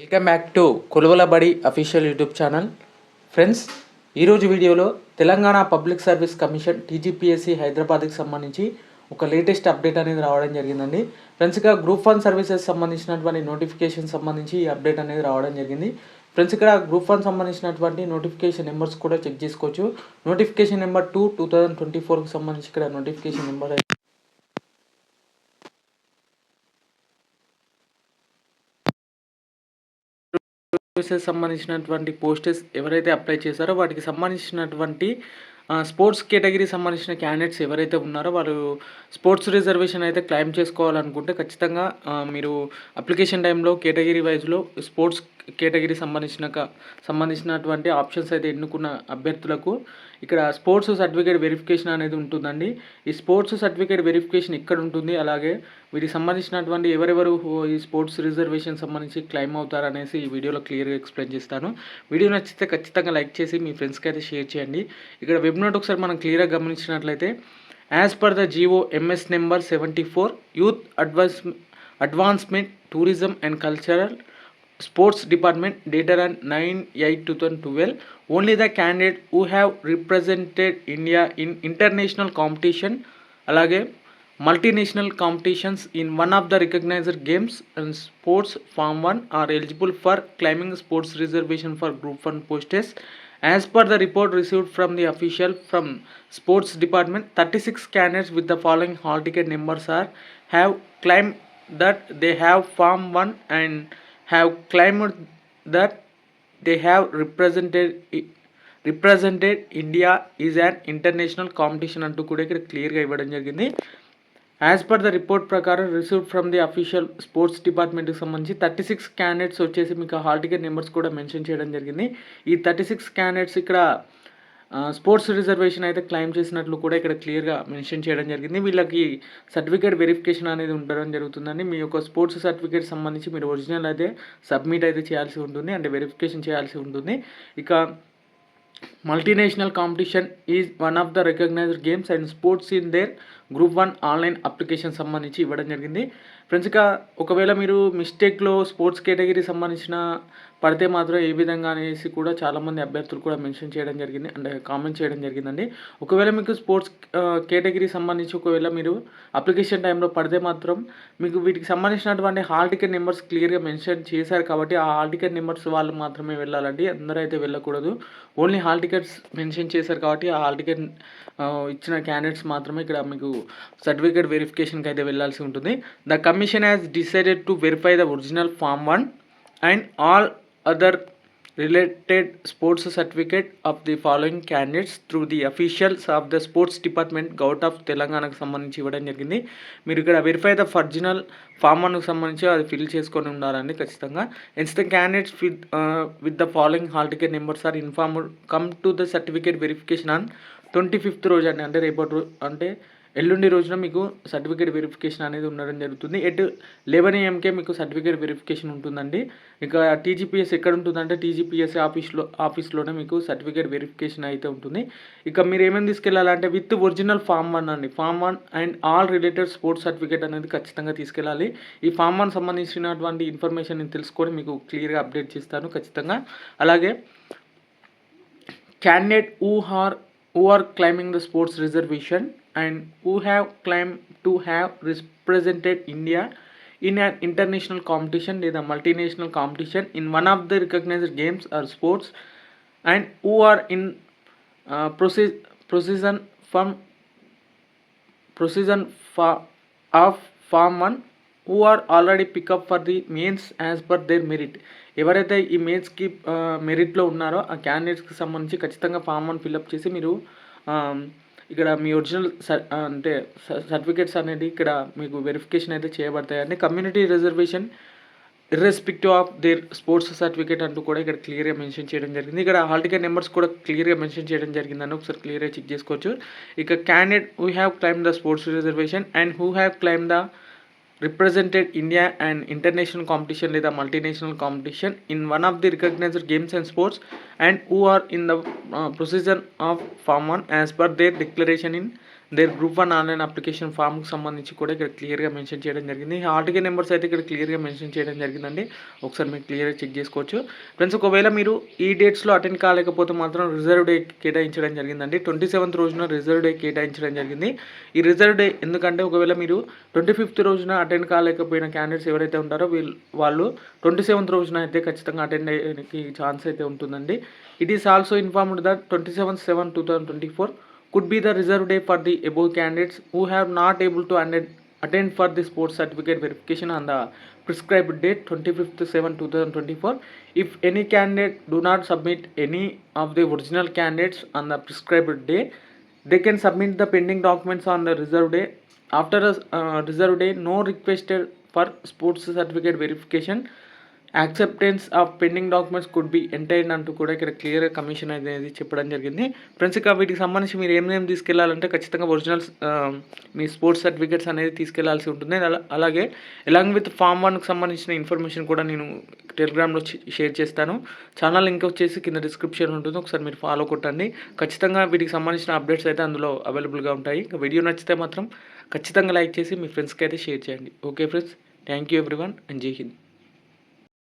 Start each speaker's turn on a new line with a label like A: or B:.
A: Welcome back to కొలువల బడి official YouTube channel. Friends, ఈరోజు వీడియోలో Telangana public service commission TGPSC హైదరాబాద్కి సంబంధించి ఒక లేటెస్ట్ అప్డేట్ అనేది రావడం జరిగిందండి. ఫ్రెండ్స్, ఇక గ్రూప్ 1 సర్వీసెస్ సంబంధించినటువంటి నోటిఫికేషన్ సంబంధించి ఈ అప్డేట్ అనేది రావడం జరిగింది. ఫ్రెండ్స్, ఇక్కడ గ్రూప్ 1 సంబంధించినటువంటి నోటిఫికేషన్ నెంబర్స్ కూడా చెక్ చేసుకోవచ్చు. నోటిఫికేషన్ నెంబర్ 2/2024కి సంబంధించి ఇక్కడ నోటిఫికేషన్ నెంబర్ సర్వీసెస్ సంబంధించినటువంటి పోస్టెస్ ఎవరైతే అప్లై చేశారో వాటికి సంబంధించినటువంటి స్పోర్ట్స్ కేటగిరీ సంబంధించిన క్యాండిడేట్స్ ఎవరైతే ఉన్నారో వారు స్పోర్ట్స్ రిజర్వేషన్ అయితే క్లెయిమ్ చేసుకోవాలనుకుంటే ఖచ్చితంగా మీరు అప్లికేషన్ టైంలో కేటగిరీ వైజ్లో స్పోర్ట్స్ కేటగిరీ సంబంధించినటువంటి ఆప్షన్స్ అయితే ఎన్నుకున్న అభ్యర్థులకు ఇక్కడ స్పోర్ట్స్ సర్టిఫికేట్ వెరిఫికేషన్ అనేది ఉంటుందండి. ఈ స్పోర్ట్స్ సర్టిఫికేట్ వెరిఫికేషన్ ఇక్కడ ఉంటుంది. అలాగే వీటికి సంబంధించినటువంటి ఎవరెవరు ఈ స్పోర్ట్స్ రిజర్వేషన్ సంబంధించి క్లెయిమ్ అవుతారనేసి ఈ వీడియోలో క్లియర్గా ఎక్స్ప్లెయిన్ చేస్తాను. వీడియో నచ్చితే ఖచ్చితంగా లైక్ చేసి మీ ఫ్రెండ్స్కి అయితే షేర్ చేయండి. ఇక్కడ వెబ్ నోట్ ఒకసారి మనం క్లియర్గా గమనించినట్లయితే, as per the GO MS number 74 youth advancement tourism and cultural Sports Department dated on 9/8/2012, only the candidate who have represented India in international competition alage multinational competitions in one of the recognized games and sports form 1 are eligible for claiming sports reservation for group 1 posts. As per the report received from the official from Sports Department, 36 candidates with the following hall ticket numbers have claimed that they have form 1 and have claimed that they have represented India is an international competition అంటూ కూడా ఇక్కడ క్లియర్గా ఇవ్వడం జరిగింది. As per the report ప్రకారం received from the official sports డిపార్ట్మెంట్కి సంబంధించి 36 candidates వచ్చేసి మీకు హాల్ టికెట్ నెంబర్స్ కూడా మెన్షన్ చేయడం జరిగింది. ఈ 36 క్యాండిడేట్స్ ఇక్కడ స్పోర్ట్స్ రిజర్వేషన్ అయితే క్లెయిమ్ చేసినట్లు కూడా ఇక్కడ క్లియర్గా మెన్షన్ చేయడం జరిగింది. వీళ్ళకి సర్టిఫికేట్ వెరిఫికేషన్ అనేది ఉండడం జరుగుతుందండి. మీ యొక్క స్పోర్ట్స్ సర్టిఫికేట్ సంబంధించి మీరు ఒరిజినల్ అయితే సబ్మిట్ అయితే చేయాల్సి ఉంటుంది, అంటే వెరిఫికేషన్ చేయాల్సి ఉంటుంది. ఇక multinational competition is one of the recognised games and sports in their group 1 online application సంబంధించి ఇవ్వడం జరిగింది. ఫ్రెండ్స్, ఇక ఒకవేళ మీరు మిస్టేక్లో స్పోర్ట్స్ కేటగిరీ సంబంధించిన పడితే మాత్రం ఏ విధంగా అనేసి కూడా చాలామంది అభ్యర్థులు కూడా మెన్షన్ చేయడం జరిగింది, అంటే కామెంట్ చేయడం జరిగిందండి. ఒకవేళ మీకు స్పోర్ట్స్ కేటగిరీ సంబంధించి ఒకవేళ మీరు అప్లికేషన్ టైంలో పడితే మాత్రం మీకు వీటికి సంబంధించినటువంటి హాల్ టికెట్ నెంబర్స్ క్లియర్గా మెన్షన్ చేశారు కాబట్టి ఆ హాల్ టికెట్ నెంబర్స్ వాళ్ళు మాత్రమే వెళ్ళాలండి, అందరూ అయితే వెళ్ళకూడదు. ఓన్లీ హాల్ టికెట్స్ మెన్షన్ చేశారు కాబట్టి ఆ హాల్ టికెట్ ఇచ్చిన క్యాండిడేట్స్ మాత్రమే ఇక్కడ మీకు సర్టిఫికేట్ వెరిఫికేషన్కి అయితే వెళ్ళాల్సి ఉంటుంది. The commission has decided to verify the original form 1 and all other related sports certificate of the following candidates through the officials of the sports department government of తెలంగాణకు సంబంధించి ఇవ్వడం జరిగింది. మీరు ఇక్కడ వెరిఫై ద ఒరిజినల్ ఫామ్ 1కు సంబంధించి అది fill చేసుకొని ఉండాలండి ఖచ్చితంగా. Hence the candidates with the following hall ticket numbers are informed come to the certificate verification on 25th రోజు అండి, అంటే రేపటి రోజు అంటే ఎల్లుండి రోజున మీకు సర్టిఫికేట్ వెరిఫికేషన్ అనేది ఉండడం జరుగుతుంది. 11 AM మీకు సర్టిఫికేట్ వెరిఫికేషన్ ఉంటుందండి. ఇక టీజీపీఎస్ ఎక్కడ ఉంటుందంటే టీజీపీఎస్ ఆఫీస్లోనే మీకు సర్టిఫికేట్ వెరిఫికేషన్ అయితే ఉంటుంది. ఇక మీరు ఏమేమి తీసుకెళ్ళాలంటే విత్ ఒరిజినల్ ఫామ్ 1 అండి, form 1 and all related sports certificate అనేది ఖచ్చితంగా తీసుకెళ్ళాలి. ఈ ఫామ్ 1 సంబంధించినటువంటి ఇన్ఫర్మేషన్ నేను తెలుసుకొని మీకు క్లియర్గా అప్డేట్ చేస్తాను ఖచ్చితంగా. అలాగే candidate who are claiming the sports reservation and who have claimed to have represented India in an international competition లేదా multinational competition in one of the recognized games or sports and who are in procession of form 1 who are already pick up for the mains as per their merit. ఎవరైతే ఈ మెయిన్స్కి మెరిట్లో ఉన్నారో ఆ క్యాండిడేట్స్కి సంబంధించి ఖచ్చితంగా form 1 fill up చేసి మీరు ఇక్కడ మీ ఒరిజినల్ అంటే సర్టిఫికేట్స్ అనేది ఇక్కడ మీకు వెరిఫికేషన్ అయితే చేయబడతాయండి. Community reservation irrespective of their sports certificate అంటూ కూడా ఇక్కడ క్లియర్గా మెన్షన్ చేయడం జరిగింది. ఇక్కడ హాల్ టికెట్ నెంబర్స్ కూడా క్లియర్గా మెన్షన్ చేయడం జరిగిందని ఒకసారి క్లియర్గా చెక్ చేసుకోవచ్చు. ఇక candidate who have claim the sports reservation and who have claim the represented India and international competition లేదా multinational competition in one of the recognized games and sports and who are in the procedure of Form 1 as per their declaration in their group 1 online application ఫామ్‌కి సంబంధించి కూడా ఇక్కడ క్లియర్‌గా mention చేయడం జరిగింది. Hall ticket numbers అయితే ఇక్కడ క్లియర్‌గా మెన్షన్ చేయడం జరిగిందండి. ఒకసారి మీరు క్లియర్‌గా చెక్ చేసుకోవచ్చు. ఫ్రెండ్స్, ఒకవేళ మీరు ఈ డేట్స్‌లో అటెండ్ కాలేకపోతే మాత్రం రిజర్వ్ డే కేటాయించడం జరిగిందండి. 27th రోజున రిజర్వ్ డే కేటాయించడం జరిగింది. ఈ రిజర్వ్ డే ఎందుకంటే ఒకవేళ మీరు 25th రోజున అటెండ్ కాలేకపోయిన క్యాండిడేట్స్ ఎవరైతే ఉంటారో వాళ్ళు 27th రోజున అయితే ఖచ్చితంగా అటెండ్ అయ్యేకి ఛాన్స్ అయితే ఉంటుందండి. It is also informed that 27/7/2024 could be the reserve day for the above candidates who have not able to attend for the sports certificate verification on the prescribed date 25/7/2024. If any candidate do not submit any of the original candidates on the prescribed day, they can submit the pending documents on the reserve day. After a reserve day, no requested for sports certificate verification, acceptance of pending documents could be entered అంటూ కూడా ఇక్కడ క్లియర్గా commission అనేది చెప్పడం జరిగింది. Friends, ఇక వీటికి సంబంధించి మీరు ఏమేమి తీసుకెళ్లాలంటే ఖచ్చితంగా ఒరిజినల్స్ మీ స్పోర్ట్స్ సర్టిఫికేట్స్ అనేది తీసుకెళ్లాల్సి ఉంటుంది. అలాగే ఎలాంగ్ విత్ ఫామ్ 1కి సంబంధించిన ఇన్ఫర్మేషన్ కూడా నేను టెలిగ్రామ్లో షేర్ చేస్తాను. ఛానల్ లింక్ వచ్చేసి కింద డిస్క్రిప్షన్ ఉంటుంది, ఒకసారి మీరు ఫాలో కొట్టండి. ఖచ్చితంగా వీటికి సంబంధించిన అప్డేట్స్ అయితే అందులో అవైలబుల్గా ఉంటాయి. వీడియో నచ్చితే మాత్రం ఖచ్చితంగా లైక్ చేసి మీ ఫ్రెండ్స్కి అయితే షేర్ చేయండి. Okay friends, thank you everyone and జై హింద్.